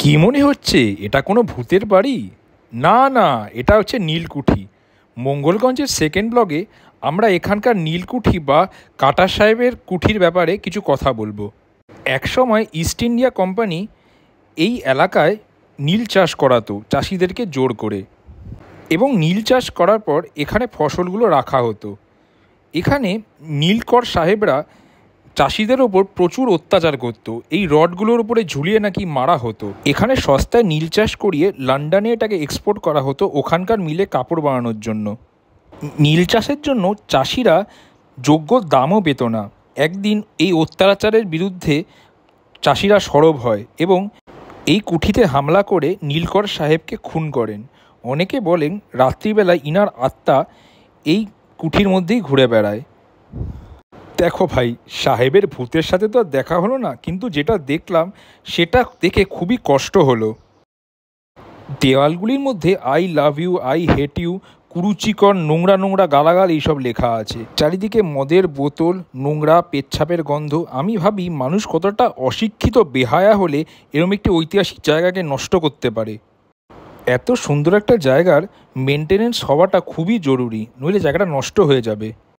কি মনে হচ্ছে এটা কোনো ভূতের বাড়ি? না না, এটা হচ্ছে নীলকুঠি। মঙ্গলগঞ্জের সেকেন্ড ব্লগে আমরা এখানকার নীলকুঠি বা কাটা সাহেবের কুঠির ব্যাপারে কিছু কথা বলবো। একসময় ইস্ট ইন্ডিয়া কোম্পানি এই এলাকায় নীল চাষ করাতো চাষিদেরকে জোর করে, এবং নীল চাষ করার পর এখানে ফসলগুলো রাখা হতো। এখানে নীলকর সাহেবরা চাষিদের ওপর প্রচুর অত্যাচার করতো। এই রডগুলোর উপরে ঝুলিয়ে নাকি মারা হতো। এখানে সস্তায় নীল চাষ করিয়ে লন্ডনে এটাকে এক্সপোর্ট করা হতো ওখানকার মিলে কাপড় বানানোর জন্য। নীল চাষের জন্য চাষিরা যোগ্য দামও পেত না। একদিন এই অত্যাচারের বিরুদ্ধে চাষিরা সরব হয় এবং এই কুঠিতে হামলা করে নীলকর সাহেবকে খুন করেন। অনেকে বলেন রাত্রিবেলায় ইনার আত্মা এই কুঠির মধ্যেই ঘুরে বেড়ায়। দেখো ভাই, সাহেবের ভূতের সাথে তো আর দেখা হলো না, কিন্তু যেটা দেখলাম সেটা দেখে খুবই কষ্ট হলো। দেওয়ালগুলির মধ্যে I love you, I hate you, কুরুচিকর নোংরা নোংরা গালাগাল এইসব লেখা আছে। চারিদিকে মদের বোতল, নোংরা পেচ্ছাপের গন্ধ। আমি ভাবি মানুষ কতটা অশিক্ষিত বেহায়া হলে এরম একটি ঐতিহাসিক জায়গাকে নষ্ট করতে পারে। এত সুন্দর একটা জায়গার মেনটেনেন্স হওয়াটা খুবই জরুরি, নইলে জায়গাটা নষ্ট হয়ে যাবে।